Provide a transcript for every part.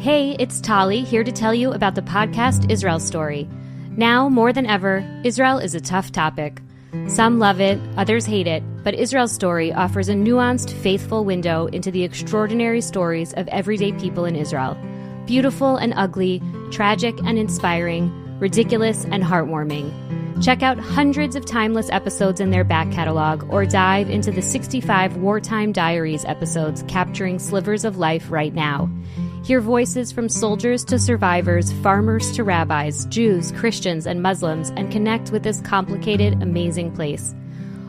Hey, it's Tali, here to tell you about the podcast Israel Story. Now, more than ever, Israel is a tough topic. Some love it, others hate it, but Israel Story offers a nuanced, faithful window into the extraordinary stories of everyday people in Israel. Beautiful and ugly, tragic and inspiring, ridiculous and heartwarming. Check out hundreds of timeless episodes in their back catalog or dive into the 65 Wartime Diaries episodes capturing slivers of life right now. Hear voices from soldiers to survivors, farmers to rabbis, Jews, Christians, and Muslims, and connect with this complicated, amazing place.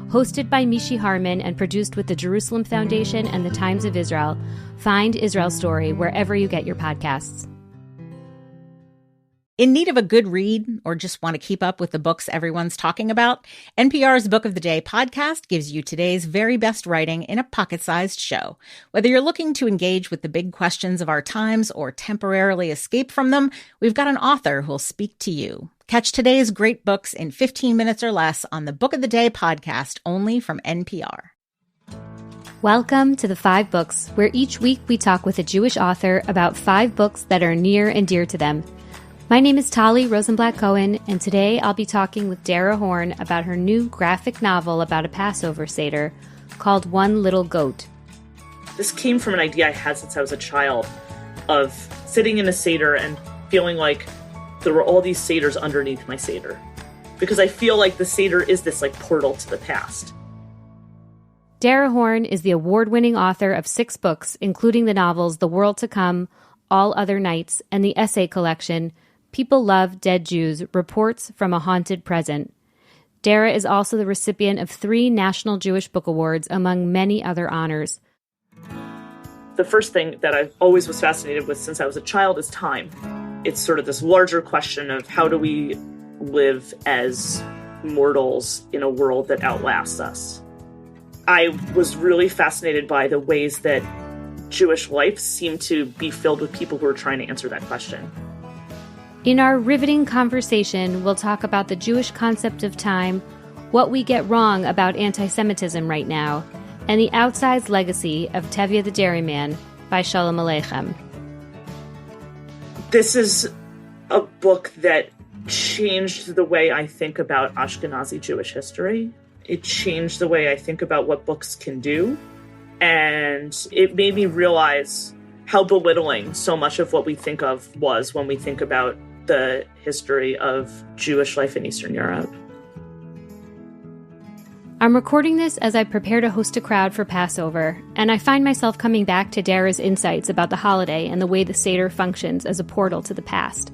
Hosted by Mishi Harman and produced with the Jerusalem Foundation and the Times of Israel, find Israel Story wherever you get your podcasts. In need of a good read or just want to keep up with the books everyone's talking about? NPR's Book of the Day podcast gives you today's very best writing in a pocket-sized show. Whether you're looking to engage with the big questions of our times or temporarily escape from them, we've got an author who'll speak to you. Catch today's great books in 15 minutes or less on the Book of the Day podcast, only from NPR. Welcome to the 5 Books, where each week we talk with a Jewish author about 5 books that are near and dear to them. My name is Tali Rosenblatt-Cohen, and today I'll be talking with Dara Horn about her new graphic novel about a Passover Seder called One Little Goat. This came from an idea I had since I was a child of sitting in a Seder and feeling like there were all these Seders underneath my Seder. Because I feel like the Seder is this portal to the past. Dara Horn is the award-winning author of 6 books, including the novels The World to Come, All Other Nights, and the essay collection People Love Dead Jews, Reports from a Haunted Present. Dara is also the recipient of 3 National Jewish Book Awards, among many other honors. The first thing that I always was fascinated with since I was a child is time. It's sort of this larger question of how do we live as mortals in a world that outlasts us. I was really fascinated by the ways that Jewish life seemed to be filled with people who are trying to answer that question. In our riveting conversation, we'll talk about the Jewish concept of time, what we get wrong about anti-Semitism right now, and the outsized legacy of Tevye the Dairyman by Shalom Aleichem. This is a book that changed the way I think about Ashkenazi Jewish history. It changed the way I think about what books can do. And it made me realize how belittling so much of what we think of was when we think about the history of Jewish life in Eastern Europe. I'm recording this as I prepare to host a crowd for Passover, and I find myself coming back to Dara's insights about the holiday and the way the Seder functions as a portal to the past.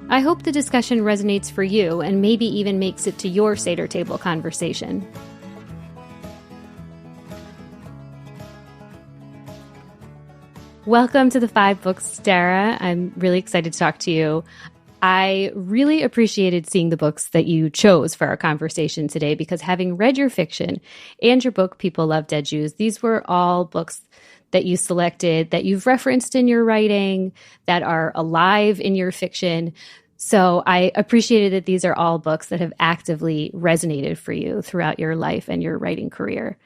I hope the discussion resonates for you and maybe even makes it to your Seder table conversation. Welcome to the 5 Books, Dara. I'm really excited to talk to you. I really appreciated seeing the books that you chose for our conversation today because having read your fiction and your book, People Love Dead Jews, these were all books that you selected, that you've referenced in your writing, that are alive in your fiction. So I appreciated that these are all books that have actively resonated for you throughout your life and your writing career.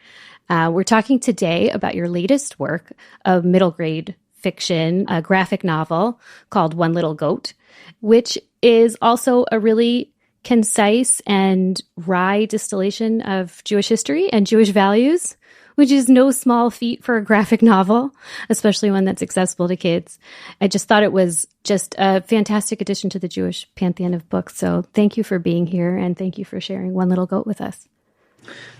We're talking today about your latest work of middle grade fiction, a graphic novel called One Little Goat, which is also a really concise and wry distillation of Jewish history and Jewish values, which is no small feat for a graphic novel, especially one that's accessible to kids. I just thought it was just a fantastic addition to the Jewish pantheon of books. So thank you for being here, and thank you for sharing One Little Goat with us.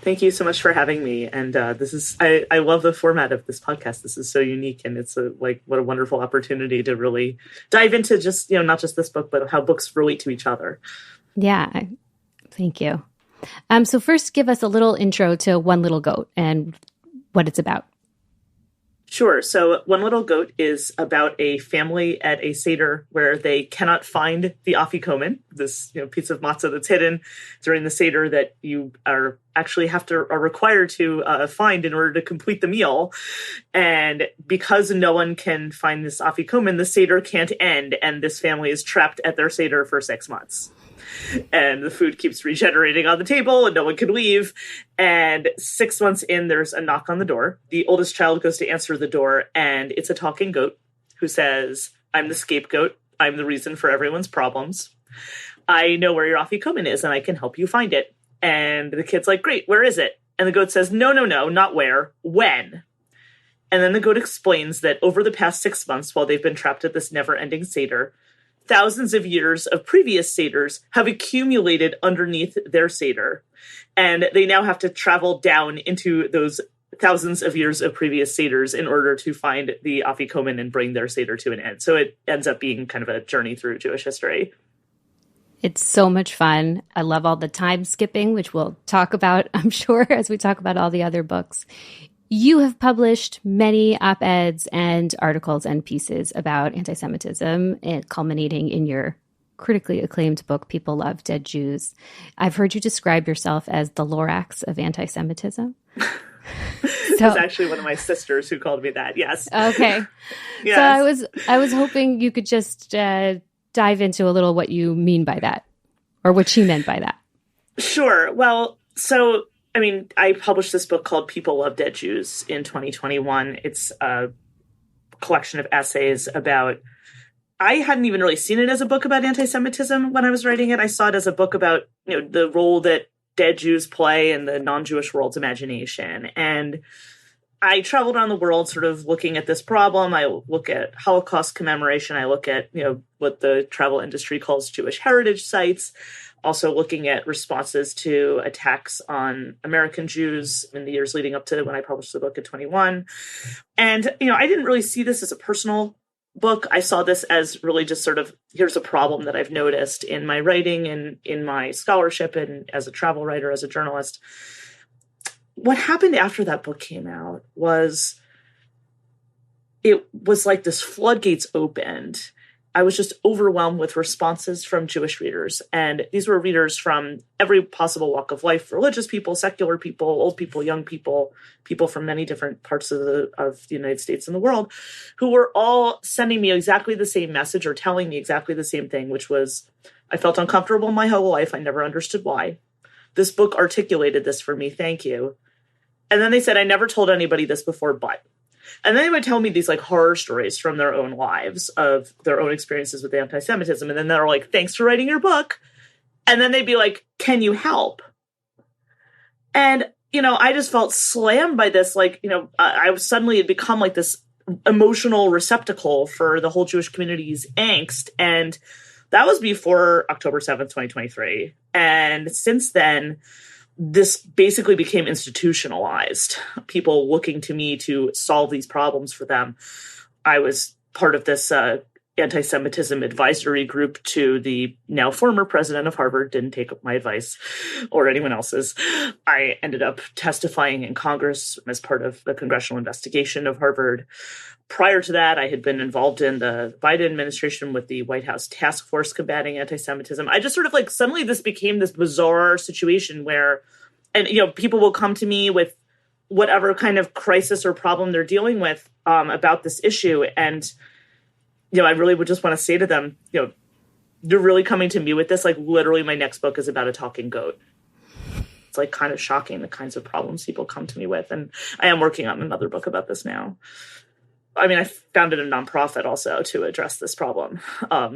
Thank you so much for having me. And I love the format of this podcast. This is so unique, and it's what a wonderful opportunity to really dive into just, not just this book, but how books relate to each other. Yeah, thank you. So first, give us a little intro to One Little Goat and what it's about. Sure. So One Little Goat is about a family at a Seder where they cannot find the afikoman, this piece of matzah that's hidden during the Seder that you are required to find in order to complete the meal. And because no one can find this afikoman, the Seder can't end, and this family is trapped at their Seder for 6 months. And the food keeps regenerating on the table and no one can leave. And 6 months in, there's a knock on the door. The oldest child goes to answer the door, and it's a talking goat who says, I'm the scapegoat. I'm the reason for everyone's problems. I know where your afikoman is and I can help you find it. And the kid's like, great, where is it? And the goat says, no, not where, when? And then the goat explains that over the past 6 months, while they've been trapped at this never-ending Seder, thousands of years of previous Seders have accumulated underneath their Seder. And they now have to travel down into those thousands of years of previous Seders in order to find the afikoman and bring their Seder to an end. So it ends up being kind of a journey through Jewish history. It's so much fun. I love all the time skipping, which we'll talk about, I'm sure, as we talk about all the other books. You have published many op-eds and articles and pieces about anti-Semitism, culminating in your critically acclaimed book, People Love Dead Jews. I've heard you describe yourself as the Lorax of anti-Semitism. It was actually one of my sisters who called me that, yes. Okay. Yes. So I was hoping you could just dive into a little what you mean by that, or what she meant by that. Sure. Well, I published this book called People Love Dead Jews in 2021. It's a collection of essays about, I hadn't even really seen it as a book about anti-Semitism when I was writing it. I saw it as a book about, the role that dead Jews play in the non-Jewish world's imagination. And I traveled around the world sort of looking at this problem. I look at Holocaust commemoration. I look at, what the travel industry calls Jewish heritage sites. Also looking at responses to attacks on American Jews in the years leading up to when I published the book in 21. And, I didn't really see this as a personal book. I saw this as really just sort of, here's a problem that I've noticed in my writing and in my scholarship and as a travel writer, as a journalist. What happened after that book came out was it was like this floodgates opened. I was just overwhelmed with responses from Jewish readers. And these were readers from every possible walk of life, religious people, secular people, old people, young people, people from many different parts of the United States and the world, who were all sending me exactly the same message or telling me exactly the same thing, which was, I felt uncomfortable my whole life. I never understood why. This book articulated this for me. Thank you. And then they said, I never told anybody this before, but. And then they would tell me these like horror stories from their own lives of their own experiences with anti-Semitism. And then they're like, thanks for writing your book. And then they'd be like, can you help? And, I just felt slammed by this. Like, I was suddenly had become like this emotional receptacle for the whole Jewish community's angst. And that was before October 7th, 2023. And since then, this basically became institutionalized, people looking to me to solve these problems for them. I was part of this anti-Semitism advisory group to the now former president of Harvard, didn't take up my advice or anyone else's. I ended up testifying in Congress as part of the congressional investigation of Harvard. Prior to that, I had been involved in the Biden administration with the White House task force combating anti-Semitism. I just sort of like, suddenly this became this bizarre situation where, and, people will come to me with whatever kind of crisis or problem they're dealing with about this issue. And, I really would just want to say to them, you're really coming to me with this. Like, literally my next book is about a talking goat. It's like kind of shocking the kinds of problems people come to me with. And I am working on another book about this now. I founded a nonprofit also to address this problem.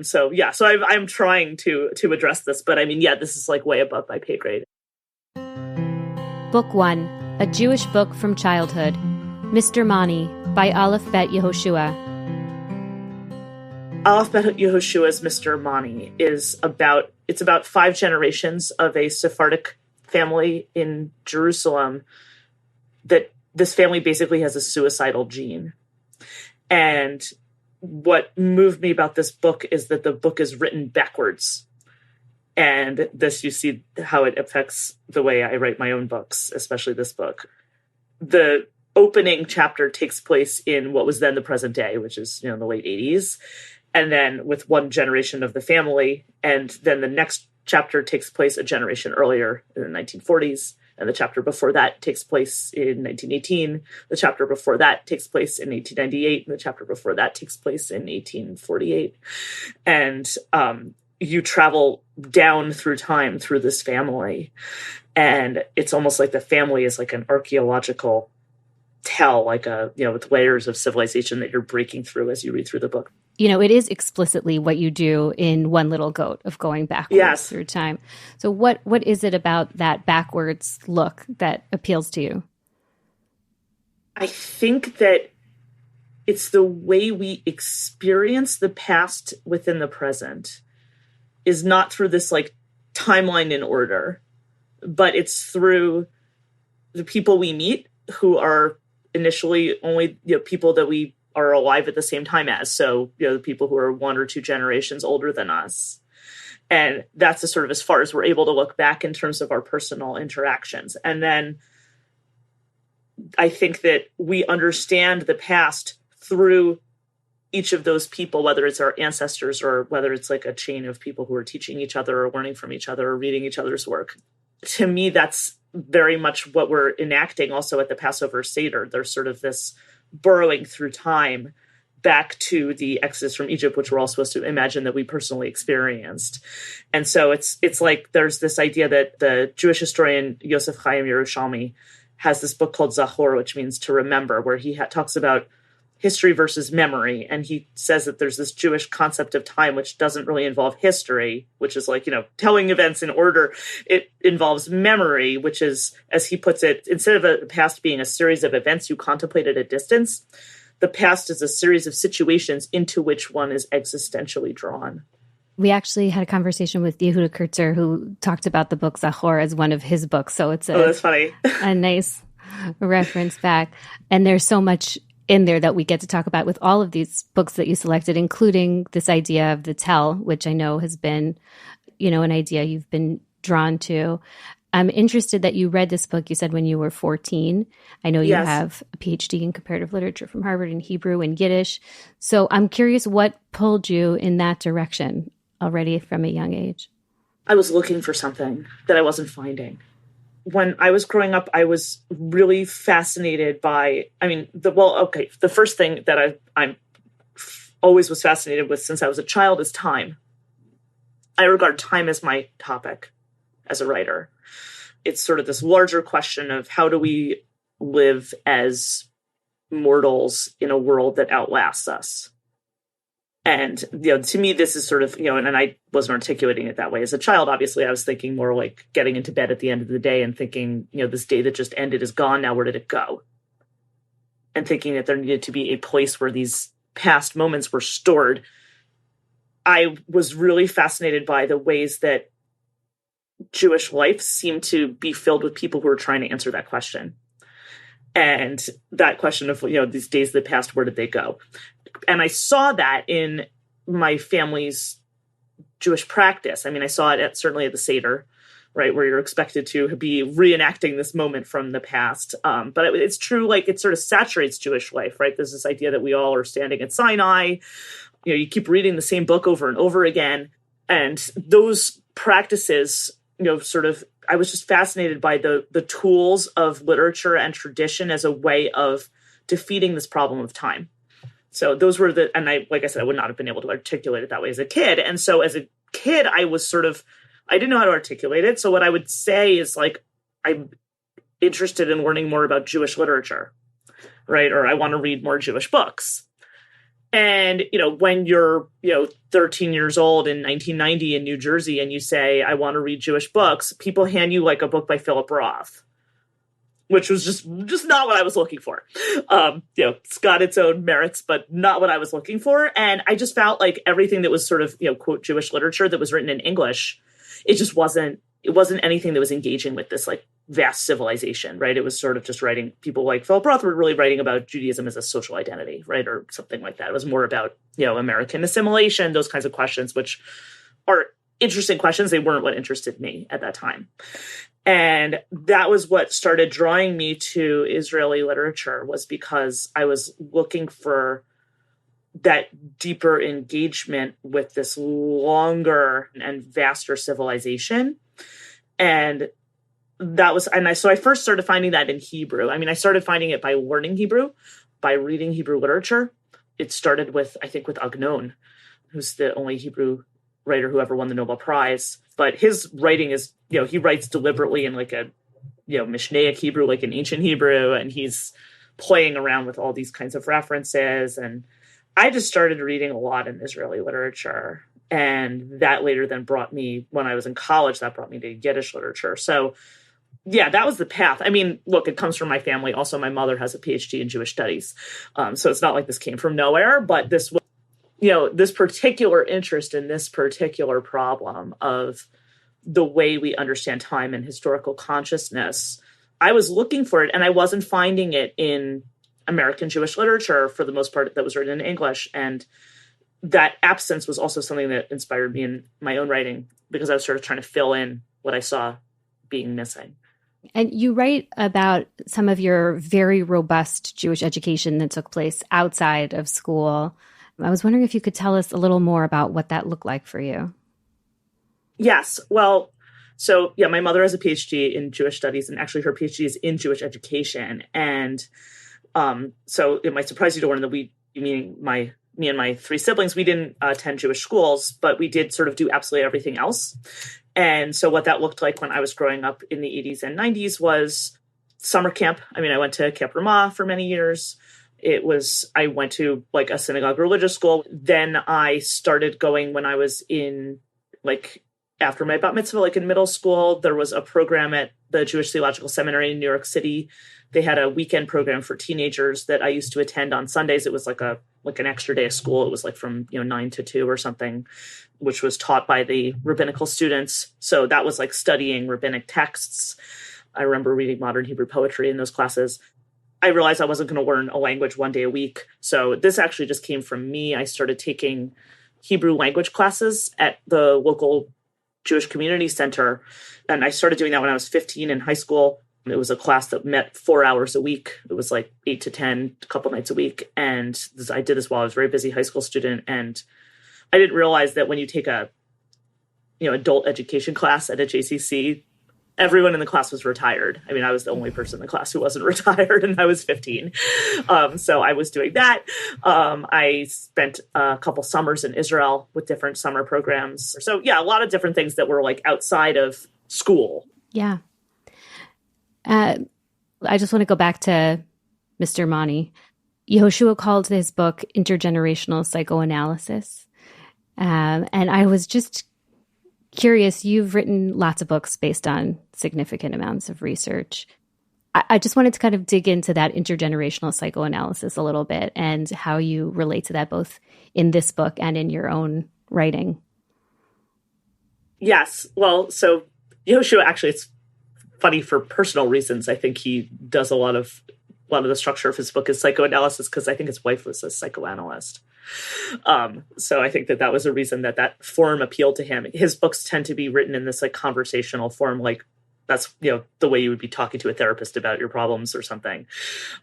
So I'm trying to address this, but this is like way above my pay grade. Book 1, A Jewish Book from Childhood, Mr. Mani by Aleph Bet Yehoshua. Aleph Bet Yehoshua's Mr. Mani is about 5 generations of a Sephardic family in Jerusalem that this family basically has a suicidal gene. And what moved me about this book is that the book is written backwards. And this, you see how it affects the way I write my own books, especially this book. The opening chapter takes place in what was then the present day, which is, the late 80s. And then with one generation of the family. And then the next chapter takes place a generation earlier in the 1940s. And the chapter before that takes place in 1918. The chapter before that takes place in 1898. And the chapter before that takes place in 1848. And you travel down through time through this family. And it's almost like the family is like an archaeological tell, like with layers of civilization that you're breaking through as you read through the book. It is explicitly what you do in One Little Goat of going backwards through time. So what is it about that backwards look that appeals to you? I think that it's the way we experience the past within the present is not through this like timeline in order, but it's through the people we meet who are initially only people that we are alive at the same time as. So, the people who are 1 or 2 generations older than us. And that's sort of as far as we're able to look back in terms of our personal interactions. And then I think that we understand the past through each of those people, whether it's our ancestors or whether it's like a chain of people who are teaching each other or learning from each other or reading each other's work. To me, that's very much what we're enacting also at the Passover Seder. There's sort of this burrowing through time back to the Exodus from Egypt, which we're all supposed to imagine that we personally experienced. And so it's like there's this idea that the Jewish historian Yosef Chaim Yerushalmi has this book called Zachor, which means to remember, where he talks about history versus memory. And he says that there's this Jewish concept of time, which doesn't really involve history, which is like, telling events in order. It involves memory, which is, as he puts it, instead of the past being a series of events you contemplate at a distance, the past is a series of situations into which one is existentially drawn. We actually had a conversation with Yehuda Kurtzer, who talked about the book Zachor as one of his books. So it's that's funny. A nice reference back. And there's so much in there that we get to talk about with all of these books that you selected, including this idea of the tell, which I know has been, an idea you've been drawn to. I'm interested that you read this book, you said, when you were 14. I know you have a PhD in comparative literature from Harvard in Hebrew and Yiddish. So I'm curious what pulled you in that direction already from a young age. I was looking for something that I wasn't finding. When I was growing up, I was really fascinated by, the first thing that I'm always was fascinated with since I was a child is time. I regard time as my topic as a writer. It's sort of this larger question of how do we live as mortals in a world that outlasts us? And, to me, this is sort of, and I wasn't articulating it that way. As a child, obviously, I was thinking more like getting into bed at the end of the day and thinking, this day that just ended is gone. Now, where did it go? And thinking that there needed to be a place where these past moments were stored. I was really fascinated by the ways that Jewish life seemed to be filled with people who were trying to answer that question. And that question of, these days of the past, where did they go? And I saw that in my family's Jewish practice. I saw it certainly at the Seder, right, where you're expected to be reenacting this moment from the past. But it's true, like it sort of saturates Jewish life, right? There's this idea that we all are standing at Sinai. You keep reading the same book over and over again. And those practices, I was just fascinated by the tools of literature and tradition as a way of defeating this problem of time. So those were like I said, I would not have been able to articulate it that way as a kid. And so as a kid, I didn't know how to articulate it. So what I would say is like, I'm interested in learning more about Jewish literature, right? Or I want to read more Jewish books. And, when you're, 13 years old in 1990 in New Jersey and you say, I want to read Jewish books, people hand you like a book by Philip Roth, which was just not what I was looking for. It's got its own merits, but not what I was looking for. And I just felt like everything that was sort of, quote, Jewish literature that was written in English, it wasn't anything that was engaging with this like vast civilization, right? It was sort of just writing, people like Philip Roth were really writing about Judaism as a social identity, right? Or something like that. It was more about, American assimilation, those kinds of questions, which are interesting questions. They weren't what interested me at that time. And that was what started drawing me to Israeli literature, was because I was looking for that deeper engagement with this longer and vaster civilization. And so I first started finding that in Hebrew. I started finding it by learning Hebrew, by reading Hebrew literature. It started with Agnon, who's the only Hebrew writer who ever won the Nobel Prize. But his writing is, he writes deliberately in like a, Mishnaic Hebrew, like an ancient Hebrew. And he's playing around with all these kinds of references. And I just started reading a lot in Israeli literature. And that later then brought me, when I was in college, that brought me to Yiddish literature. So yeah, that was the path. I mean, look, it comes from my family. Also, my mother has a PhD in Jewish studies. So it's not like this came from nowhere, but this was, this particular interest in this particular problem of the way we understand time and historical consciousness, I was looking for it and I wasn't finding it in American Jewish literature for the most part that was written in English. And that absence was also something that inspired me in my own writing because I was sort of trying to fill in what I saw being missing. And you write about some of your very robust Jewish education that took place outside of school. I was wondering if you could tell us a little more about what that looked like for you. Yes. Well, so yeah, my mother has a PhD in Jewish studies, and actually her PhD is in Jewish education. And so it might surprise you to learn that me and my three siblings, we didn't attend Jewish schools, but we did sort of do absolutely everything else. And so what that looked like when I was growing up in the 80s and 90s was summer camp. I mean, I went to Camp Ramah for many years. I went to like a synagogue religious school. Then I started going when I was in after my bat mitzvah, like in middle school, there was a program at the Jewish Theological Seminary in New York City. They had a weekend program for teenagers that I used to attend on Sundays. It was like an extra day of school. It was like from 9 to 2 or something, which was taught by the rabbinical students. So that was like studying rabbinic texts. I remember reading modern Hebrew poetry in those classes. I realized I wasn't going to learn a language one day a week. So this actually just came from me. I started taking Hebrew language classes at the local Jewish community center. And I started doing that when I was 15 in high school. It was a class that met 4 hours a week. It was like 8 to 10, a couple nights a week. And I did this while I was a very busy high school student. And I didn't realize that when you take a, adult education class at a JCC, everyone in the class was retired. I mean, I was the only person in the class who wasn't retired, and I was 15. So I was doing that. I spent a couple summers in Israel with different summer programs. So yeah, a lot of different things that were like outside of school. Yeah. I just want to go back to Mr. Mani. Yehoshua called his book Intergenerational Psychoanalysis. And I was just curious, you've written lots of books based on significant amounts of research. I just wanted to kind of dig into that intergenerational psychoanalysis a little bit and how you relate to that both in this book and in your own writing. Yes. Well, so Yehoshua, actually, it's funny for personal reasons. I think he does a lot of the structure of his book is psychoanalysis because I think his wife was a psychoanalyst. So I think that was a reason that form appealed to him. His books tend to be written in this like conversational form, like that's, the way you would be talking to a therapist about your problems or something.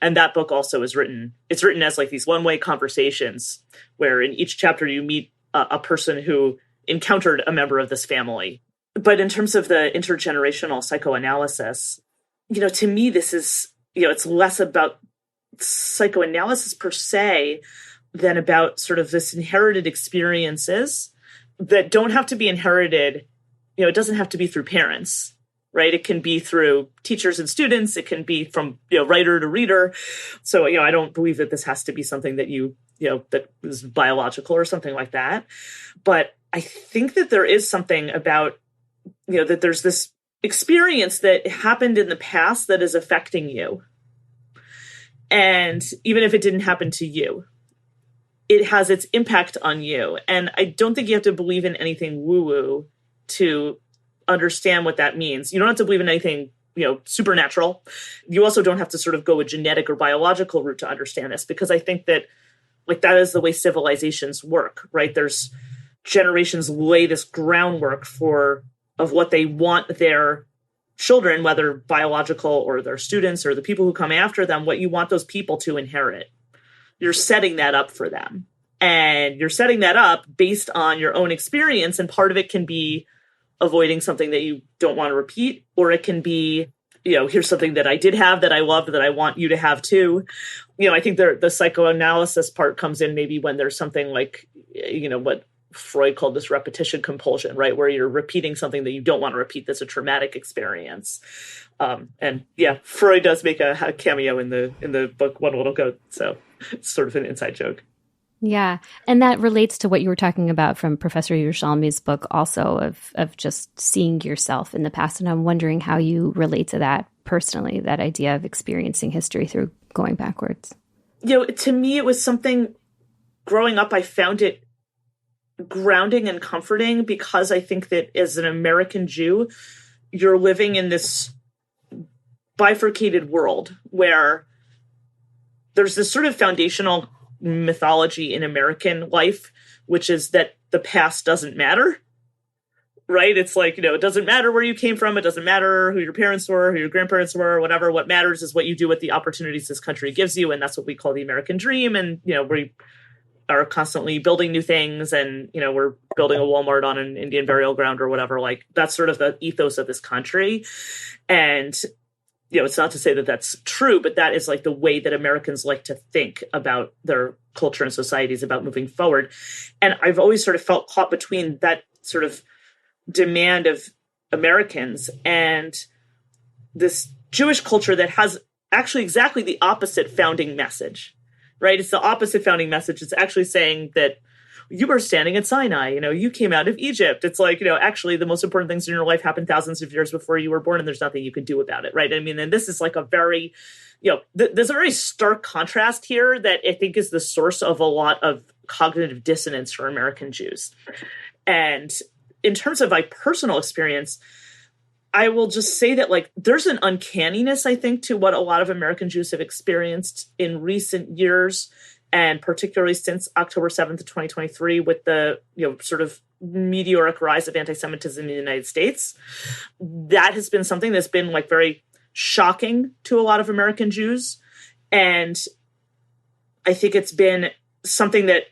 And that book also it's written as like these one-way conversations where in each chapter you meet a person who encountered a member of this family. But in terms of the intergenerational psychoanalysis, to me, this is, it's less about psychoanalysis per se than about sort of this inherited experiences that don't have to be inherited. It doesn't have to be through parents, right? It can be through teachers and students. It can be from, writer to reader. So, I don't believe that this has to be something that that is biological or something like that. But I think that there is something about, that there's this experience that happened in the past that is affecting you. And even if it didn't happen to you, it has its impact on you. And I don't think you have to believe in anything woo-woo to understand what that means. You don't have to believe in anything, supernatural. You also don't have to sort of go a genetic or biological route to understand this, because I think that that is the way civilizations work, right? There's generations lay this groundwork of what they want their children, whether biological or their students or the people who come after them, what you want those people to inherit. You're setting that up for them. And you're setting that up based on your own experience. And part of it can be avoiding something that you don't want to repeat, or it can be, here's something that I did have that I loved that I want you to have too. I think the psychoanalysis part comes in maybe when there's something like, what Freud called this repetition compulsion, right? Where you're repeating something that you don't want to repeat. That's a traumatic experience. And yeah, Freud does make a cameo in the book One Little Goat. So it's sort of an inside joke. Yeah. And that relates to what you were talking about from Professor Yerushalmi's book also of just seeing yourself in the past. And I'm wondering how you relate to that personally, that idea of experiencing history through going backwards. To me, it was something growing up, I found it grounding and comforting because I think that as an American Jew, you're living in this bifurcated world where there's this sort of foundational mythology in American life, which is that the past doesn't matter, right? It's like, it doesn't matter where you came from. It doesn't matter who your parents were, who your grandparents were, whatever. What matters is what you do with the opportunities this country gives you. And that's what we call the American dream. And, we are constantly building new things, and, we're building a Walmart on an Indian burial ground or whatever. Like, that's sort of the ethos of this country. And, it's not to say that that's true, but that is like the way that Americans like to think about their culture and societies, about moving forward. And I've always sort of felt caught between that sort of demand of Americans and this Jewish culture that has actually exactly the opposite founding message, right? It's the opposite founding message. It's actually saying that you were standing at Sinai, you came out of Egypt. It's like, actually the most important things in your life happened thousands of years before you were born, and there's nothing you can do about it, right? I mean, and this is like a very, there's a very stark contrast here that I think is the source of a lot of cognitive dissonance for American Jews. And in terms of my personal experience, I will just say that, like, there's an uncanniness, I think, to what a lot of American Jews have experienced in recent years, and particularly since October 7th of 2023, with the, sort of meteoric rise of anti-Semitism in the United States. That has been something that's been, like, very shocking to a lot of American Jews. And I think it's been something that,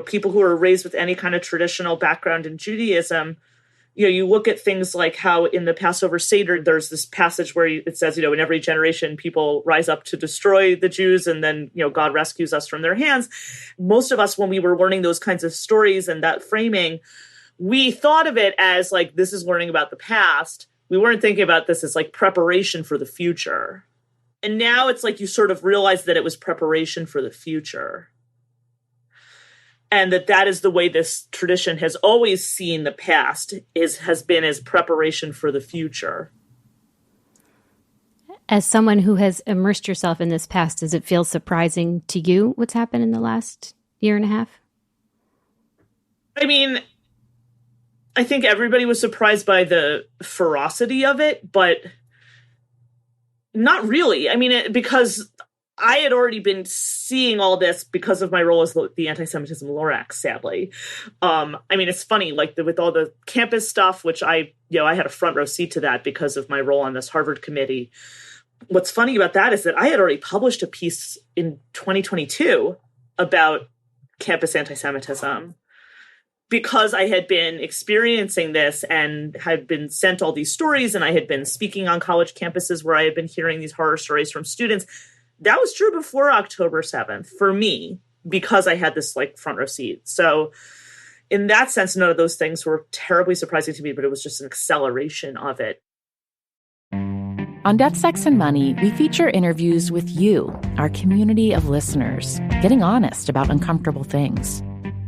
people who are raised with any kind of traditional background in Judaism, you look at things like how in the Passover Seder, there's this passage where it says, in every generation, people rise up to destroy the Jews, and then, God rescues us from their hands. Most of us, when we were learning those kinds of stories and that framing, we thought of it as like, this is learning about the past. We weren't thinking about this as like preparation for the future. And now it's like you sort of realize that it was preparation for the future. And that is the way this tradition has always seen the past, has been as preparation for the future. As someone who has immersed yourself in this past, does it feel surprising to you what's happened in the last year and a half? I mean, I think everybody was surprised by the ferocity of it, but not really. I mean, because I had already been seeing all this because of my role as the anti-Semitism Lorax, sadly. I mean, it's funny, like with all the campus stuff, which I had a front row seat to that because of my role on this Harvard committee. What's funny about that is that I had already published a piece in 2022 about campus anti-Semitism because I had been experiencing this and had been sent all these stories, and I had been speaking on college campuses where I had been hearing these horror stories from students. That was true before October 7th for me, because I had this like front row seat. So in that sense, none of those things were terribly surprising to me, but it was just an acceleration of it. On Death, Sex, and Money, we feature interviews with you, our community of listeners, getting honest about uncomfortable things.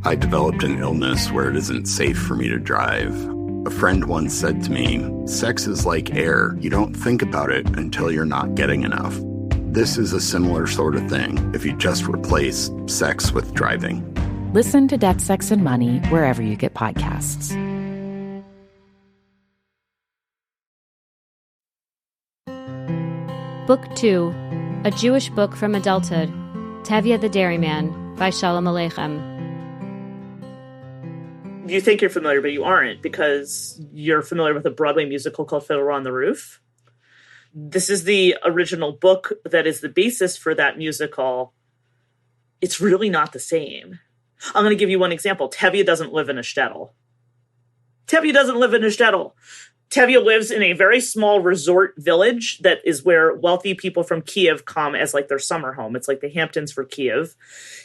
I developed an illness where it isn't safe for me to drive. A friend once said to me, sex is like air. You don't think about it until you're not getting enough. This is a similar sort of thing if you just replace sex with driving. Listen to Death, Sex, and Money wherever you get podcasts. Book 2, A Jewish Book from Adulthood, Tevye the Dairyman by Shalom Aleichem. You think you're familiar, but you aren't, because you're familiar with a Broadway musical called Fiddler on the Roof. This is the original book that is the basis for that musical. It's really not the same. I'm going to give you one example. Tevye doesn't live in a shtetl. Tevye doesn't live in a shtetl. Tevye lives in a very small resort village that is where wealthy people from Kiev come as like their summer home. It's like the Hamptons for Kiev.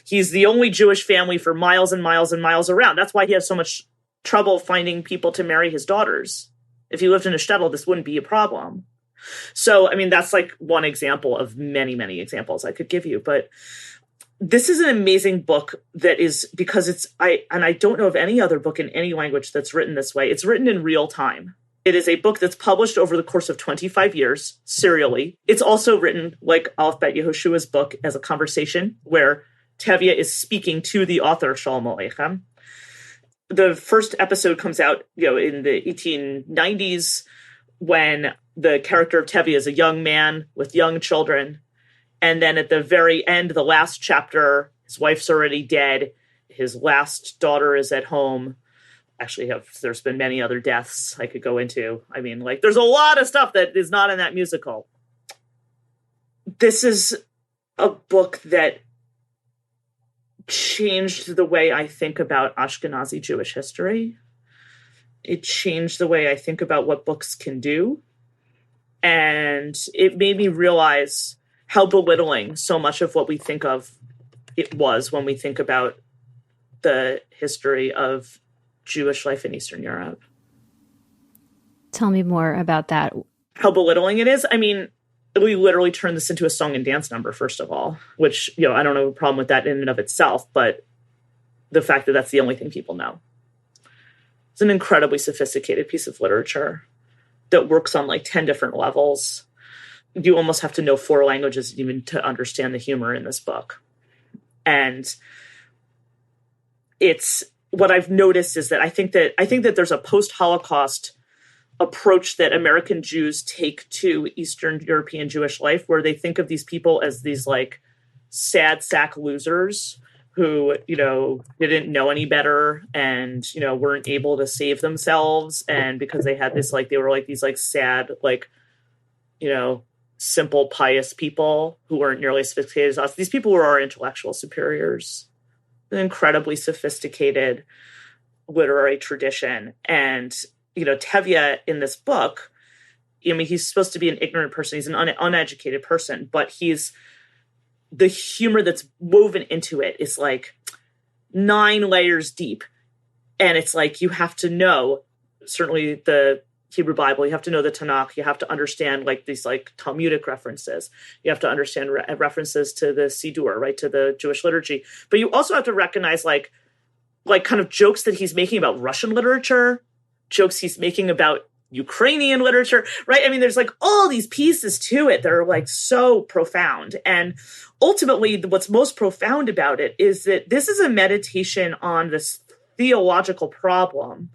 He's the only Jewish family for miles and miles and miles around. That's why he has so much trouble finding people to marry his daughters. If he lived in a shtetl, this wouldn't be a problem. So, I mean, that's like one example of many, many examples I could give you. But this is an amazing book that is, because I don't know of any other book in any language that's written this way. It's written in real time. It is a book that's published over the course of 25 years, serially. It's also written, like Aleph Bet Yehoshua's book, as a conversation where Tevye is speaking to the author, Shalom Aleichem. The first episode comes out, in the 1890s, when the character of Tevye is a young man with young children. And then at the very end, the last chapter, his wife's already dead. His last daughter is at home. Actually, there's been many other deaths I could go into. I mean, like, there's a lot of stuff that is not in that musical. This is a book that changed the way I think about Ashkenazi Jewish history. It changed the way I think about what books can do. And it made me realize how belittling so much of what we think of it was when we think about the history of Jewish life in Eastern Europe. Tell me more about that. How belittling it is. I mean, we literally turned this into a song and dance number, first of all, which, I don't have a problem with that in and of itself, but the fact that that's the only thing people know. It's an incredibly sophisticated piece of literature that works on like 10 different levels. You almost have to know 4 languages even to understand the humor in this book. And it's, what I've noticed is that I think that there's a post-Holocaust approach that American Jews take to Eastern European Jewish life, where they think of these people as these like sad sack losers who, didn't know any better and, weren't able to save themselves. And because they had this, like, they were like these like sad, like, simple, pious people who weren't nearly as sophisticated as us. These people were our intellectual superiors. An incredibly sophisticated literary tradition. And, Tevye in this book, he's supposed to be an ignorant person. He's an uneducated person, but the humor that's woven into it is like 9 layers deep. And it's like, you have to know, certainly the Hebrew Bible, you have to know the Tanakh, you have to understand like these like Talmudic references. You have to understand references to the Seder, right, to the Jewish liturgy. But you also have to recognize like kind of jokes that he's making about Russian literature, jokes he's making about Ukrainian literature, right? I mean, there's like all these pieces to it that are like so profound. And ultimately, what's most profound about it is that this is a meditation on this theological problem,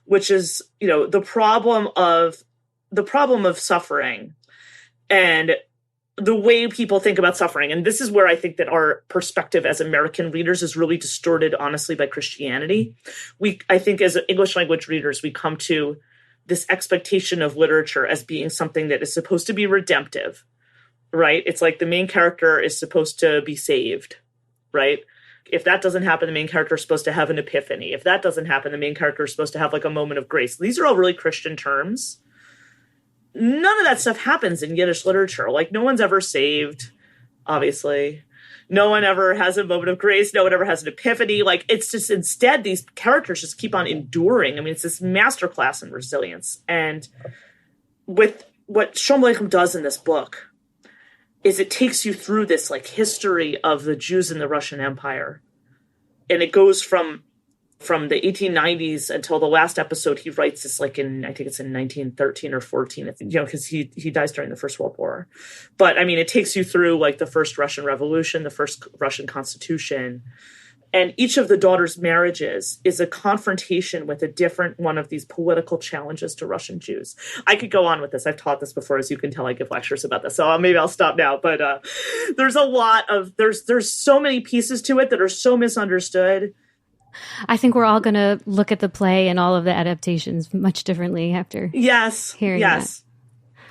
which is, the problem of suffering and the way people think about suffering. And this is where I think that our perspective as American readers is really distorted, honestly, by Christianity. I think as English language readers, we come to this expectation of literature as being something that is supposed to be redemptive, right? It's like the main character is supposed to be saved, right? If that doesn't happen, the main character is supposed to have an epiphany. If that doesn't happen, the main character is supposed to have like a moment of grace. These are all really Christian terms. None of that stuff happens in Yiddish literature. Like, no one's ever saved, obviously. No one ever has a moment of grace. No one ever has an epiphany. Like, it's just, instead, these characters just keep on enduring. I mean, it's this masterclass in resilience. And with what Shalom Aleichem does in this book is it takes you through this, like, history of the Jews in the Russian Empire. And it goes from the 1890s until the last episode he writes is like I think it's in 1913 or 14, because he dies during the First World War. But I mean, it takes you through like the first Russian Revolution, the first Russian Constitution. And each of the daughters' marriages is a confrontation with a different one of these political challenges to Russian Jews. I could go on with this. I've taught this before. As you can tell, I give lectures about this. So maybe I'll stop now. But there's so many pieces to it that are so misunderstood. I think we're all going to look at the play and all of the adaptations much differently after hearing that.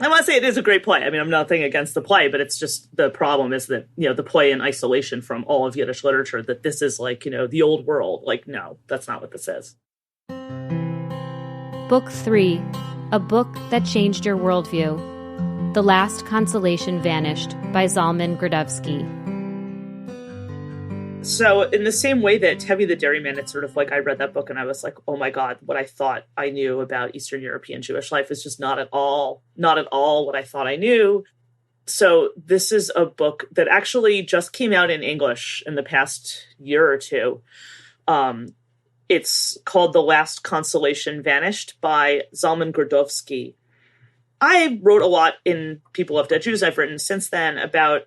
I want to say it is a great play. I mean, I'm nothing against the play, but it's just the problem is that, the play in isolation from all of Yiddish literature, that this is like, the old world. Like, no, that's not what this is. Book 3, A Book That Changed Your Worldview. The Last Consolation Vanished by Zalman Gradovsky. So in the same way that Heavy the Dairyman, it's sort of like I read that book and I was like, oh my God, what I thought I knew about Eastern European Jewish life is just not at all what I thought I knew. So this is a book that actually just came out in English in the past year or two. It's called The Last Consolation Vanished by Zalman Gradovsky. I wrote a lot in People of Dead Jews. I've written since then about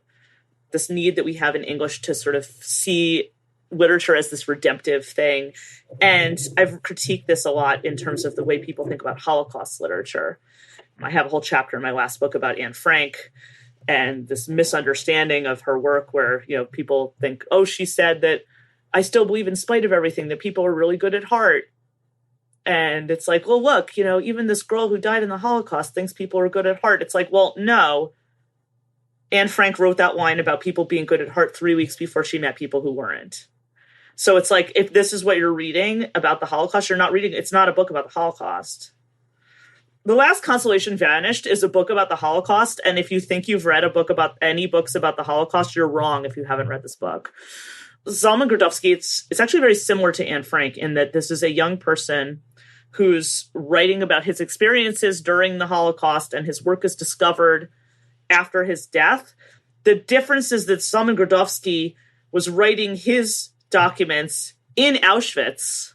this need that we have in English to sort of see literature as this redemptive thing. And I've critiqued this a lot in terms of the way people think about Holocaust literature. I have a whole chapter in my last book about Anne Frank and this misunderstanding of her work where, you know, people think, oh, she said that I still believe in spite of everything that people are really good at heart. And it's like, well, look, you know, even this girl who died in the Holocaust thinks people are good at heart. It's like, well, no. Anne Frank wrote that line about people being good at heart 3 weeks before she met people who weren't. So it's like, if this is what you're reading about the Holocaust, you're not reading, it's not a book about the Holocaust. The Last Consolation Vanished is a book about the Holocaust. And if you think you've read a book about any books about the Holocaust, you're wrong if you haven't read this book. Zalman Gradovsky, it's actually very similar to Anne Frank in that this is a young person who's writing about his experiences during the Holocaust, and his work is discovered after his death. The difference is that Zalman Gradovsky was writing his documents in Auschwitz,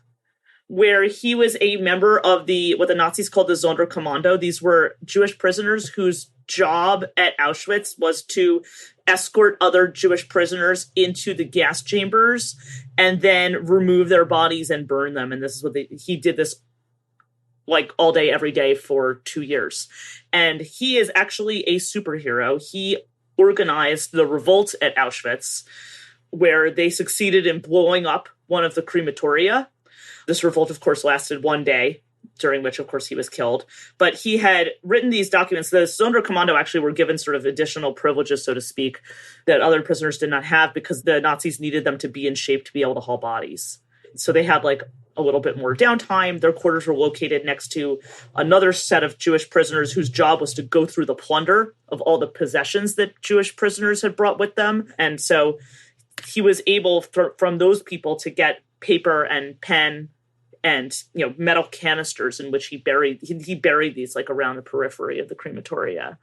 where he was a member of what the Nazis called the Sonderkommando. These were Jewish prisoners whose job at Auschwitz was to escort other Jewish prisoners into the gas chambers and then remove their bodies and burn them. And this is what he did this like all day, every day for 2 years. And he is actually a superhero. He organized the revolt at Auschwitz, where they succeeded in blowing up one of the crematoria. This revolt, of course, lasted 1 day, during which, of course, he was killed. But he had written these documents. The Sonderkommando actually were given sort of additional privileges, so to speak, that other prisoners did not have because the Nazis needed them to be in shape to be able to haul bodies. So they had like a little bit more downtime. Their quarters were located next to another set of Jewish prisoners whose job was to go through the plunder of all the possessions that Jewish prisoners had brought with them. And so he was able from those people to get paper and pen and, you know, metal canisters in which he buried these like around the periphery of the crematoria.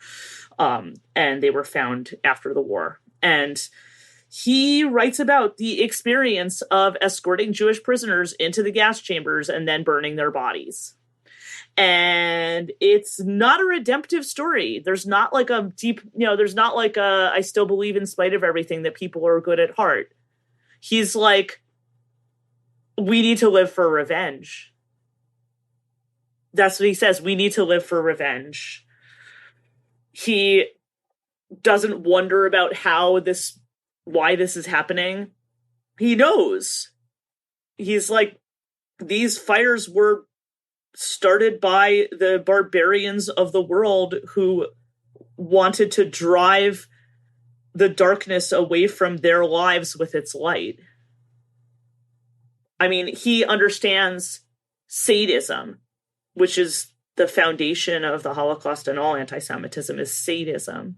And they were found after the war. And he writes about the experience of escorting Jewish prisoners into the gas chambers and then burning their bodies. And it's not a redemptive story. There's not like a deep, you know, there's not like a, I still believe in spite of everything that people are good at heart. He's like, we need to live for revenge. That's what he says. We need to live for revenge. He doesn't wonder about why this is happening. He knows. He's like, these fires were started by the barbarians of the world who wanted to drive the darkness away from their lives with its light. I mean, he understands sadism, which is the foundation of the Holocaust and all anti-Semitism is sadism.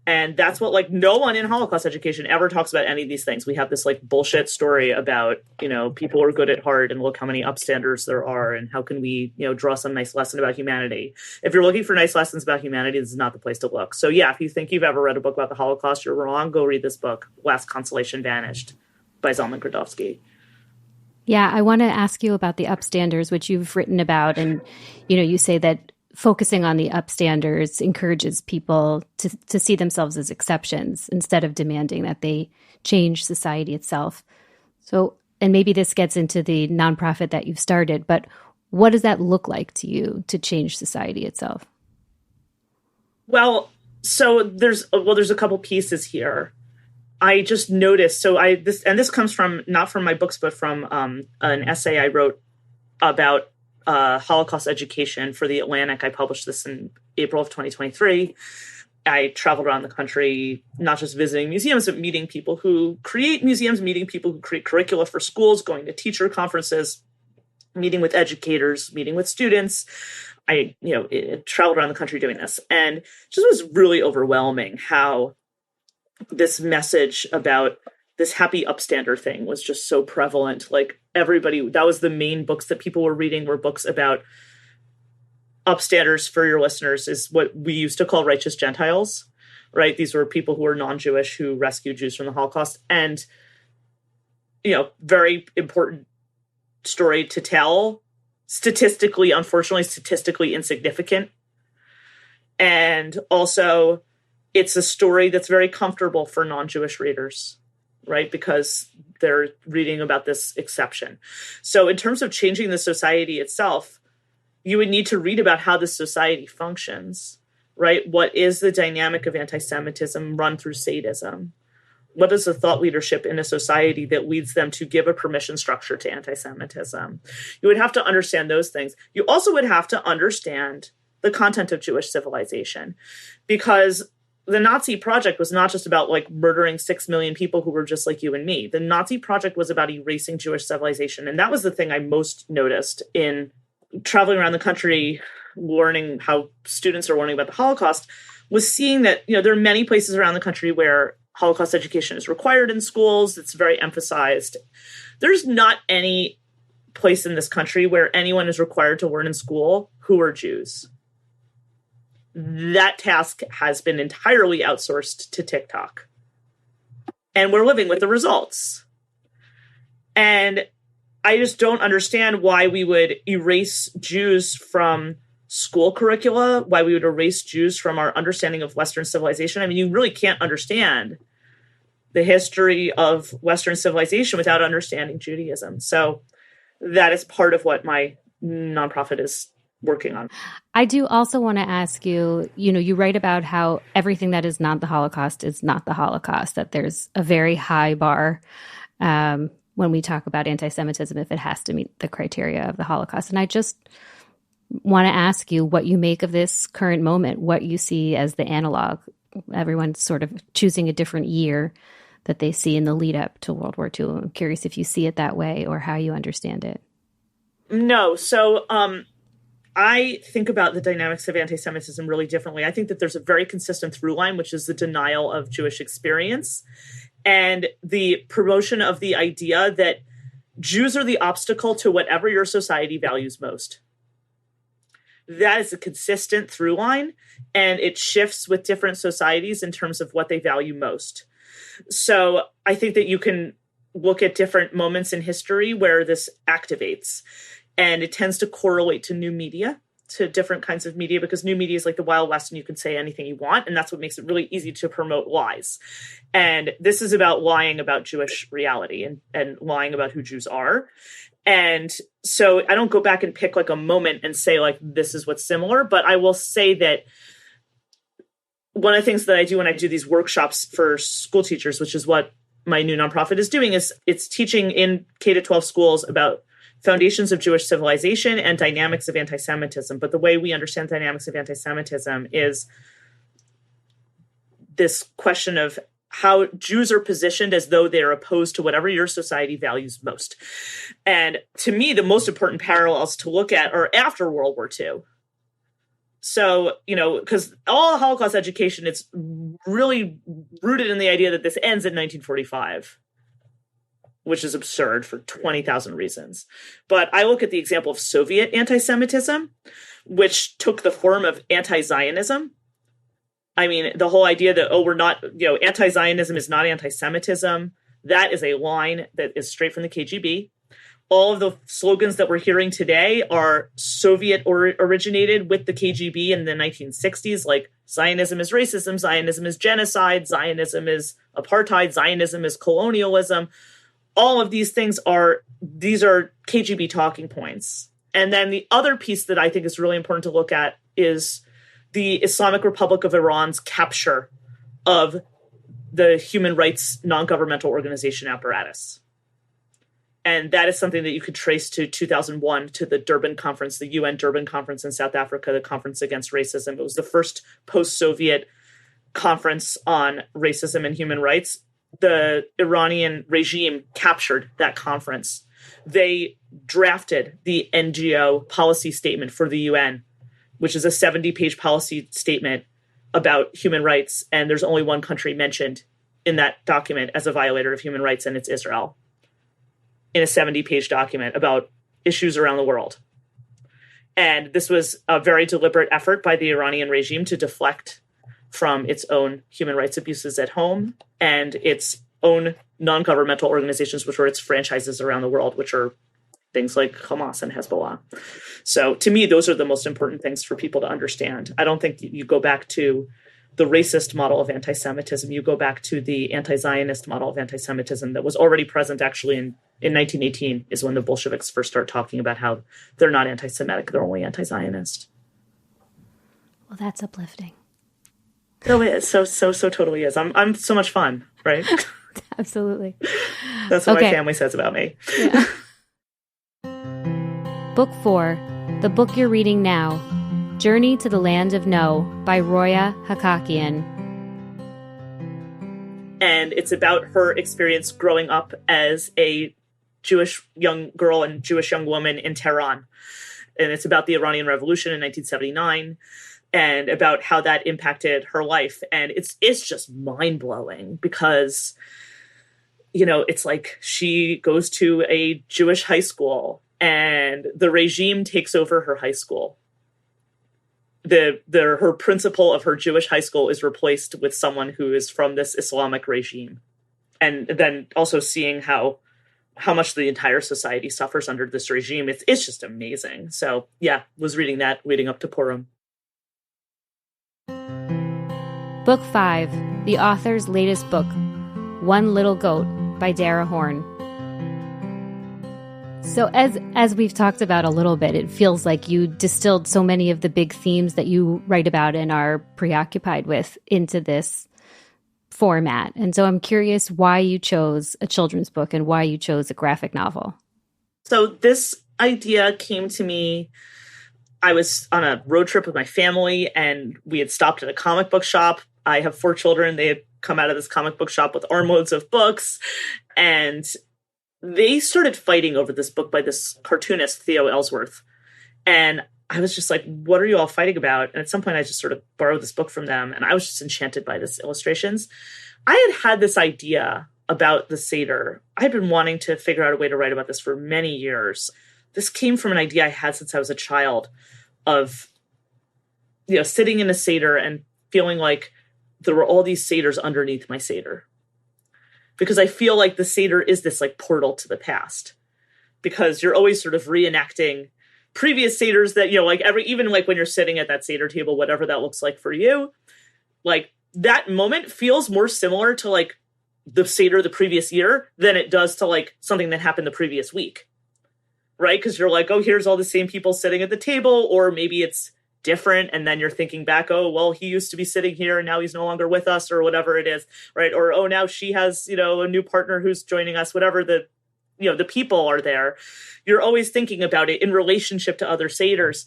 And that's what, like, no one in Holocaust education ever talks about any of these things. We have this, like, bullshit story about, you know, people are good at heart and look how many upstanders there are and how can we, you know, draw some nice lesson about humanity. If you're looking for nice lessons about humanity, this is not the place to look. So, yeah, if you think you've ever read a book about the Holocaust, you're wrong. Go read this book, Last Consolation Vanished by Zalman Gradovsky. Yeah, I want to ask you about the upstanders, which you've written about. And, you know, you say that focusing on the upstanders encourages people to see themselves as exceptions instead of demanding that they change society itself. So, and maybe this gets into the nonprofit that you've started, but what does that look like to you to change society itself? Well, so there's a couple pieces here. I just noticed, this comes from, not from my books, but from an essay I wrote about Holocaust education for The Atlantic. I published this in April of 2023. I traveled around the country, not just visiting museums, but meeting people who create museums, meeting people who create curricula for schools, going to teacher conferences. meeting with educators, meeting with students. I traveled around the country doing this, and it just was really overwhelming how this message about this happy upstander thing was just so prevalent. Like everybody, that was the main books that people were reading, were books about upstanders. For your listeners, is what we used to call righteous Gentiles, right? These were people who were non-Jewish who rescued Jews from the Holocaust. And, very important story to tell. Unfortunately, statistically insignificant. And also, it's a story that's very comfortable for non-Jewish readers, right? Because they're reading about this exception. So in terms of changing the society itself, you would need to read about how the society functions, right? What is the dynamic of anti-Semitism run through sadism? What is the thought leadership in a society that leads them to give a permission structure to anti-Semitism? You would have to understand those things. You also would have to understand the content of Jewish civilization, because the Nazi project was not just about like murdering 6 million people who were just like you and me. The Nazi project was about erasing Jewish civilization. And that was the thing I most noticed in traveling around the country, learning how students are learning about the Holocaust, was seeing that, there are many places around the country where Holocaust education is required in schools. It's very emphasized. There's not any place in this country where anyone is required to learn in school who are Jews. That task has been entirely outsourced to TikTok. And we're living with the results. And I just don't understand why we would erase Jews from school curricula, why we would erase Jews from our understanding of Western civilization. I mean, you really can't understand the history of Western civilization without understanding Judaism. So that is part of what my nonprofit is working on. I do also want to ask you, you write about how everything that is not the Holocaust is not the Holocaust, that there's a very high bar when we talk about anti-Semitism if it has to meet the criteria of the Holocaust. And I just want to ask you what you make of this current moment, what you see as the analog. Everyone's sort of choosing a different year that they see in the lead up to World War II. I'm curious if you see it that way or how you understand it. No. So I think about the dynamics of anti-Semitism really differently. I think that there's a very consistent through line, which is the denial of Jewish experience and the promotion of the idea that Jews are the obstacle to whatever your society values most. That is a consistent through line, and it shifts with different societies in terms of what they value most. So I think that you can look at different moments in history where this activates, and it tends to correlate to new media, to different kinds of media, because new media is like the Wild West and you can say anything you want. And that's what makes it really easy to promote lies. And this is about lying about Jewish reality and lying about who Jews are. And so I don't go back and pick like a moment and say like, this is what's similar, but I will say that one of the things that I do when I do these workshops for school teachers, which is what my new nonprofit is doing, is it's teaching in K-12 schools about foundations of Jewish civilization and dynamics of anti-Semitism. But the way we understand dynamics of anti-Semitism is this question of how Jews are positioned as though they're opposed to whatever your society values most. And to me, the most important parallels to look at are after World War II. So, because all Holocaust education, it's really rooted in the idea that this ends in 1945, which is absurd for 20,000 reasons. But I look at the example of Soviet anti-Semitism, which took the form of anti-Zionism. I mean, the whole idea that, we're not, anti-Zionism is not anti-Semitism. That is a line that is straight from the KGB. All of the slogans that we're hearing today are Soviet originated with the KGB in the 1960s, like Zionism is racism, Zionism is genocide, Zionism is apartheid, Zionism is colonialism. All of these things are KGB talking points. And then the other piece that I think is really important to look at is the Islamic Republic of Iran's capture of the human rights non-governmental organization apparatus. And that is something that you could trace to 2001, to the Durban Conference, the UN Durban Conference in South Africa, the Conference Against Racism. It was the first post-Soviet conference on racism and human rights. The Iranian regime captured that conference. They drafted the NGO policy statement for the UN, which is a 70-page policy statement about human rights. And there's only one country mentioned in that document as a violator of human rights, and it's Israel, in a 70-page document about issues around the world. And this was a very deliberate effort by the Iranian regime to deflect from its own human rights abuses at home and its own non-governmental organizations, which were its franchises around the world, which are things like Hamas and Hezbollah. So to me, those are the most important things for people to understand. I don't think you go back to the racist model of anti-Semitism. You go back to the anti-Zionist model of anti-Semitism that was already present actually in 1918 is when the Bolsheviks first start talking about how they're not anti-Semitic, they're only anti-Zionist. Well, that's uplifting. So it is. So totally is. I'm so much fun, right? Absolutely. That's what my family says about me. Yeah. Book 4, the book you're reading now, Journey to the Land of No by Roya Hakakian. And it's about her experience growing up as a Jewish young girl and Jewish young woman in Tehran. And it's about the Iranian Revolution in 1979 and about how that impacted her life. And it's just mind-blowing because, you know, it's like she goes to a Jewish high school and the regime takes over her high school. Her principal of her Jewish high school is replaced with someone who is from this Islamic regime. And then also seeing how much the entire society suffers under this regime. It's just amazing. So yeah, was reading that leading up to Purim. Book 5, the author's latest book, One Little Goat by Dara Horn. So as we've talked about a little bit, it feels like you distilled so many of the big themes that you write about and are preoccupied with into this format. And so I'm curious why you chose a children's book and why you chose a graphic novel. So this idea came to me. I was on a road trip with my family and we had stopped at a comic book shop. I have 4 children. They had come out of this comic book shop with armloads of books, and they started fighting over this book by this cartoonist, Theo Ellsworth. And I was just like, what are you all fighting about? And at some point I just sort of borrowed this book from them and I was just enchanted by this illustrations. I had this idea about the Seder. I've been wanting to figure out a way to write about this for many years. This came from an idea I had since I was a child of, you know, sitting in a Seder and feeling like there were all these Seders underneath my Seder. Because I feel like the Seder is this like portal to the past. Because you're always sort of reenacting previous Seders that, you know, like even like when you're sitting at that Seder table, whatever that looks like for you, like that moment feels more similar to like the Seder the previous year than it does to like something that happened the previous week. Right? Because you're like, oh, here's all the same people sitting at the table, or maybe it's different. And then you're thinking back, oh, well, he used to be sitting here and now he's no longer with us, or whatever it is. Right. Or, oh, now she has, you know, a new partner who's joining us, whatever the people are there. You're always thinking about it in relationship to other Seders.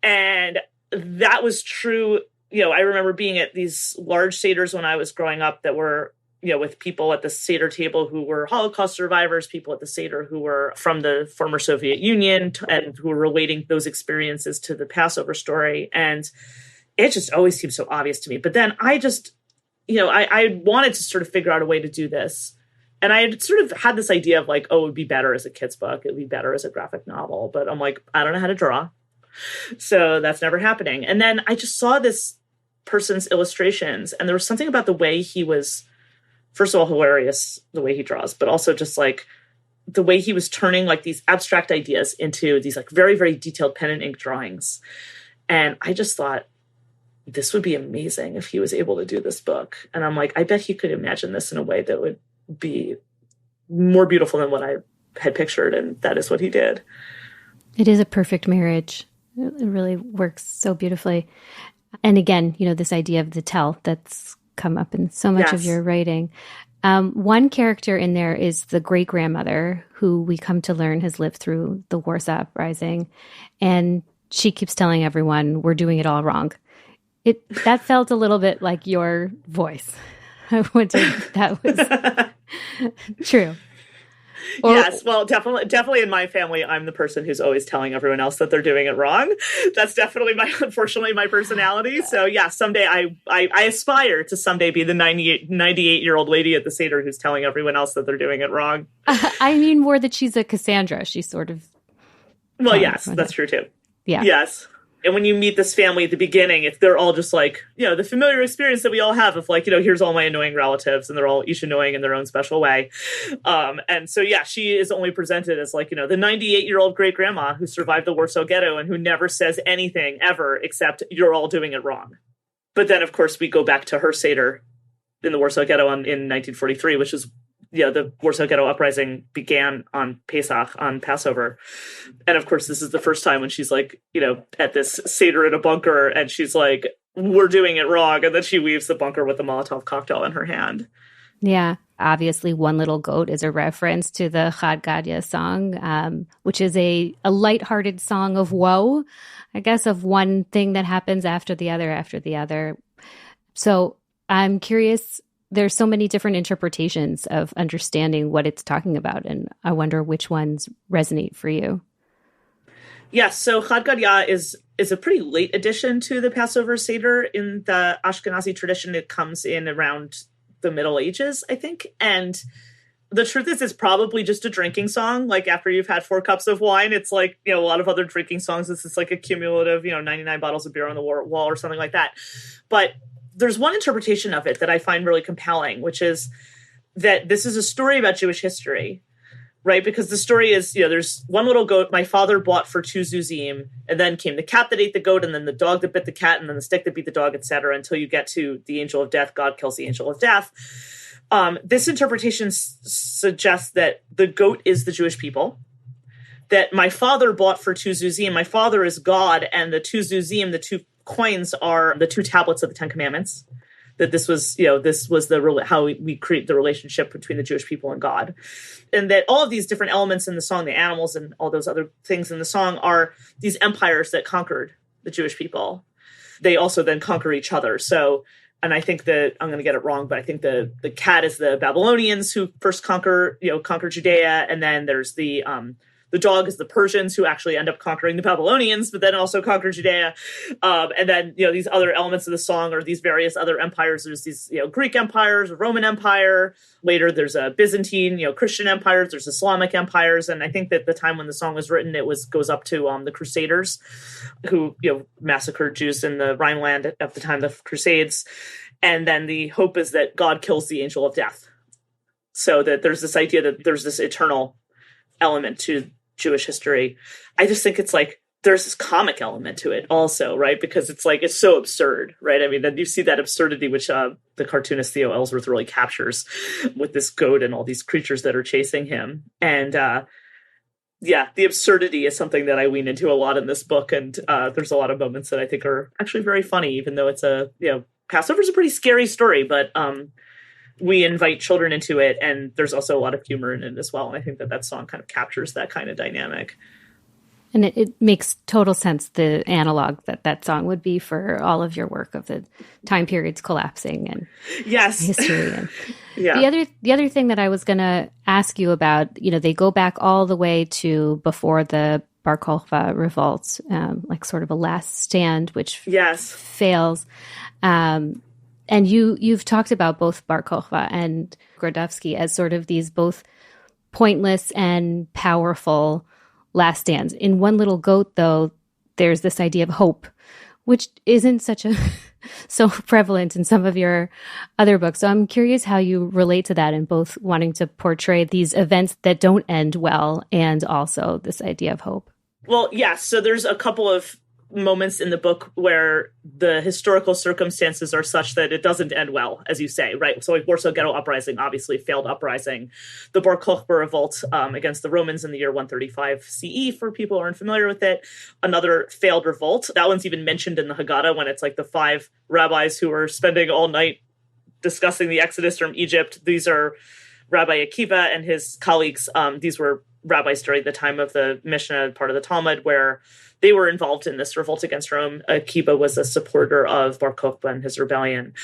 And that was true. You know, I remember being at these large Seders when I was growing up that were, you know, with people at the Seder table who were Holocaust survivors, people at the Seder who were from the former Soviet Union and who were relating those experiences to the Passover story. And it just always seemed so obvious to me. But then I just, you know, I wanted to sort of figure out a way to do this. And I had sort of had this idea of like, oh, it would be better as a kid's book. It would be better as a graphic novel. But I'm like, I don't know how to draw. So that's never happening. And then I just saw this person's illustrations. And there was something about the way he was, first of all, hilarious, the way he draws, but also just like the way he was turning like these abstract ideas into these like very, very detailed pen and ink drawings. And I just thought this would be amazing if he was able to do this book. And I'm like, I bet he could imagine this in a way that would be more beautiful than what I had pictured. And that is what he did. It is a perfect marriage. It really works so beautifully. And again, you know, this idea of the tell that's come up in so much of your writing. One character in there is the great-grandmother who we come to learn has lived through the Warsaw Uprising. And she keeps telling everyone we're doing it all wrong. That felt a little bit like your voice. I wondered if that was true. Yes, well, definitely in my family, I'm the person who's always telling everyone else that they're doing it wrong. That's definitely unfortunately my personality. So yeah, someday I aspire to someday be the 98-year-old lady at the Seder who's telling everyone else that they're doing it wrong. I mean more that she's a Cassandra. She's sort of... Well, yes, that's true too. Yeah. Yes. And when you meet this family at the beginning, if they're all just like, the familiar experience that we all have of like, here's all my annoying relatives and they're all each annoying in their own special way. And so, yeah, she is only presented as like, the 98-year-old great grandma who survived the Warsaw Ghetto and who never says anything ever except you're all doing it wrong. But then, of course, we go back to her Seder in the Warsaw Ghetto in 1943, which is the Warsaw Ghetto Uprising began on Pesach, on Passover. And of course, this is the first time when she's like, at this Seder in a bunker and she's like, we're doing it wrong. And then she weaves the bunker with the Molotov cocktail in her hand. Yeah. Obviously, One Little Goat is a reference to the Chad Gadya song, which is a lighthearted song of woe, I guess, of one thing that happens after the other. So I'm curious, there's so many different interpretations of understanding what it's talking about, and I wonder which ones resonate for you. Yes, so Chad Gadya is a pretty late addition to the Passover Seder. In the Ashkenazi tradition, it comes in around the Middle Ages, I think. And the truth is, it's probably just a drinking song. Like after you've had 4 cups of wine, it's like, a lot of other drinking songs. It's like a cumulative, 99 bottles of beer on the wall or something like that. But there's one interpretation of it that I find really compelling, which is that this is a story about Jewish history, right? Because the story is, there's one little goat my father bought for 2 zuzim, and then came the cat that ate the goat, and then the dog that bit the cat, and then the stick that beat the dog, etc., until you get to the angel of death. God kills the angel of death. This interpretation suggests that the goat is the Jewish people, that my father bought for 2 zuzim. My father is God, and the 2 zuzim, the 2 coins, are the 2 tablets of the 10 Commandments. That this was, how we create the relationship between the Jewish people and God. And that all of these different elements in the song, the animals and all those other things in the song, are these empires that conquered the Jewish people. They also then conquer each other. So, and I think that, I'm going to get it wrong, but I think the cat is the Babylonians who first conquer Judea. And then there's the dog is the Persians who actually end up conquering the Babylonians, but then also conquer Judea. And then, these other elements of the song are these various other empires. There's these, Greek empires, Roman Empire. Later, there's a Byzantine, Christian empires. There's Islamic empires. And I think that the time when the song was written, goes up to the Crusaders who, massacred Jews in the Rhineland at the time of the Crusades. And then the hope is that God kills the angel of death. So that there's this idea that there's this eternal element to Jewish history. I just think it's like there's this comic element to it also, right? Because it's like it's so absurd, right? I mean, then you see that absurdity which the cartoonist Theo Ellsworth really captures with this goat and all these creatures that are chasing him. And the absurdity is something that I lean into a lot in this book. And there's a lot of moments that I think are actually very funny, even though it's Passover's a pretty scary story, but we invite children into it, and there's also a lot of humor in it as well. And I think that song kind of captures that kind of dynamic. And it makes total sense, the analog that song would be for all of your work of the time periods collapsing and history. And the other thing that I was going to ask you about, they go back all the way to before the Bar Kokhba revolt, like sort of a last stand, which fails. And you've talked about both Bar Kokhba and Grodowski as sort of these both pointless and powerful last stands. In One Little Goat, though, there's this idea of hope, which isn't so prevalent in some of your other books. So I'm curious how you relate to that in both wanting to portray these events that don't end well and also this idea of hope. Well, yes. So there's a couple of moments in the book where the historical circumstances are such that it doesn't end well, as you say, right? So like Warsaw Ghetto Uprising, obviously failed uprising. The Bar Kokhba revolt against the Romans in the year 135 CE, for people who aren't familiar with it, another failed revolt. That one's even mentioned in the Haggadah when it's like the 5 rabbis who are spending all night discussing the exodus from Egypt. These are Rabbi Akiva and his colleagues, these were rabbis during the time of the Mishnah, part of the Talmud, where they were involved in this revolt against Rome. Akiva was a supporter of Bar Kokhba and his rebellion.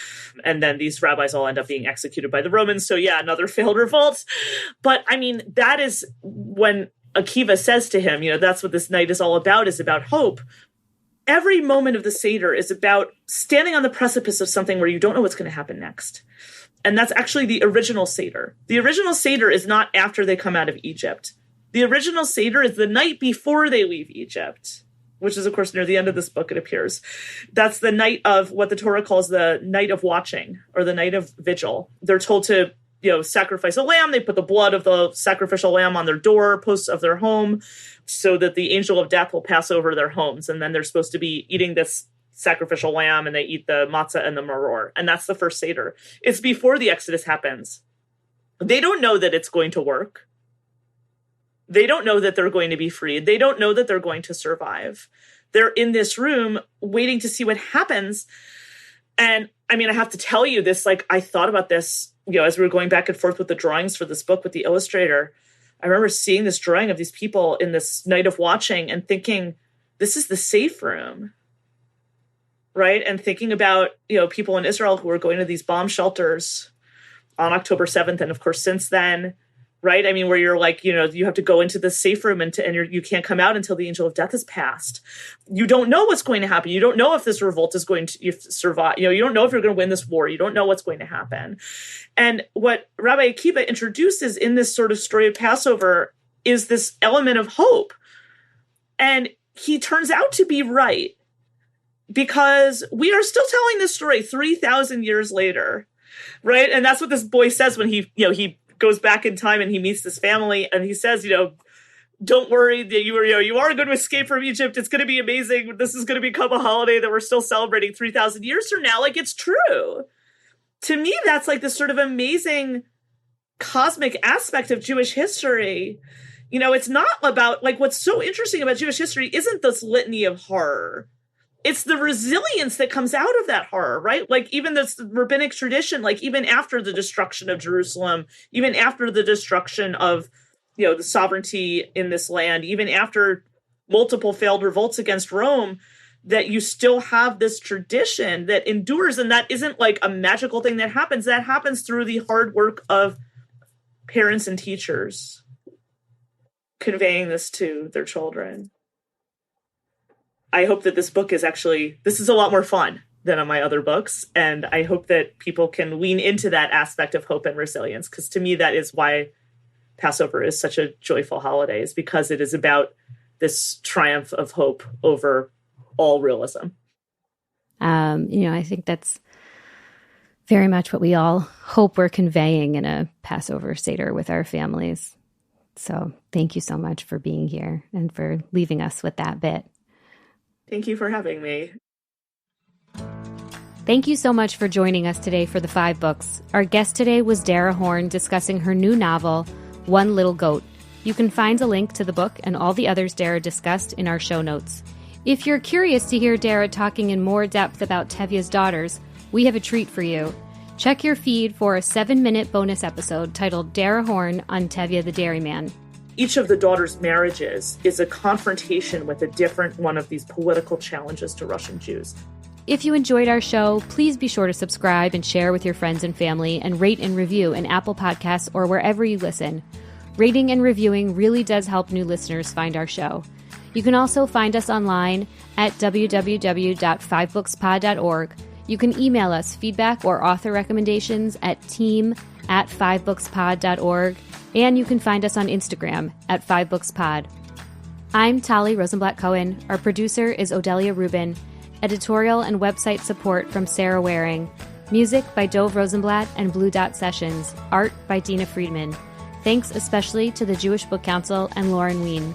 And then these rabbis all end up being executed by the Romans. So yeah, another failed revolt. But I mean, that is when Akiva says to him, that's what this night is all about, is about hope. Every moment of the Seder is about standing on the precipice of something where you don't know what's going to happen next. And that's actually the original Seder. The original Seder is not after they come out of Egypt. The original Seder is the night before they leave Egypt, which is, of course, near the end of this book, it appears. That's the night of what the Torah calls the night of watching, or the night of vigil. They're told to, sacrifice a lamb. They put the blood of the sacrificial lamb on their doorposts of their home so that the angel of death will pass over their homes. And then they're supposed to be eating this sacrificial lamb, and they eat the matzah and the maror. And that's the first Seder. It's before the Exodus happens. They don't know that it's going to work. They don't know that they're going to be freed. They don't know that they're going to survive. They're in this room waiting to see what happens. And I mean, I have to tell you this, I thought about this, as we were going back and forth with the drawings for this book with the illustrator. I remember seeing this drawing of these people in this night of watching and thinking, this is the safe room, right? And thinking about, people in Israel who are going to these bomb shelters on October 7th. And of course, since then, right? I mean, where you're you have to go into the safe room and you can't come out until the angel of death has passed. You don't know what's going to happen. You don't know if this revolt is going to survive. You don't know if you're going to win this war. You don't know what's going to happen. And what Rabbi Akiva introduces in this sort of story of Passover is this element of hope. And he turns out to be right, because we are still telling this story 3,000 years later, right? And that's what this boy says when he goes back in time and he meets this family, and he says, don't worry, that you are going to escape from Egypt. It's going to be amazing. This is going to become a holiday that we're still celebrating 3,000 years from now. It's true. To me, that's this sort of amazing cosmic aspect of Jewish history. It's not about what's so interesting about Jewish history isn't this litany of horror. It's the resilience that comes out of that horror, right? Even this rabbinic tradition, even after the destruction of Jerusalem, even after the destruction of, the sovereignty in this land, even after multiple failed revolts against Rome, that you still have this tradition that endures. And that isn't a magical thing that happens. That happens through the hard work of parents and teachers conveying this to their children. I hope that this book is this is a lot more fun than on my other books. And I hope that people can lean into that aspect of hope and resilience, because to me, that is why Passover is such a joyful holiday, is because it is about this triumph of hope over all realism. I think that's very much what we all hope we're conveying in a Passover Seder with our families. So thank you so much for being here and for leaving us with that bit. Thank you for having me. Thank you so much for joining us today for the 5 books. Our guest today was Dara Horn, discussing her new novel, One Little Goat. You can find a link to the book and all the others Dara discussed in our show notes. If you're curious to hear Dara talking in more depth about Tevye's daughters, we have a treat for you. Check your feed for a 7-minute bonus episode titled Dara Horn on Tevye the Dairyman. Each of the daughters' marriages is a confrontation with a different one of these political challenges to Russian Jews. If you enjoyed our show, please be sure to subscribe and share with your friends and family, and rate and review in Apple Podcasts or wherever you listen. Rating and reviewing really does help new listeners find our show. You can also find us online at www.5bookspod.org. You can email us feedback or author recommendations at team@5bookspod.org. And you can find us on Instagram at 5bookspod. I'm Tali Rosenblatt-Cohen. Our producer is Odelia Rubin. Editorial and website support from Sarah Waring. Music by Dove Rosenblatt and Blue Dot Sessions. Art by Dina Friedman. Thanks especially to the Jewish Book Council and Lauren Wien.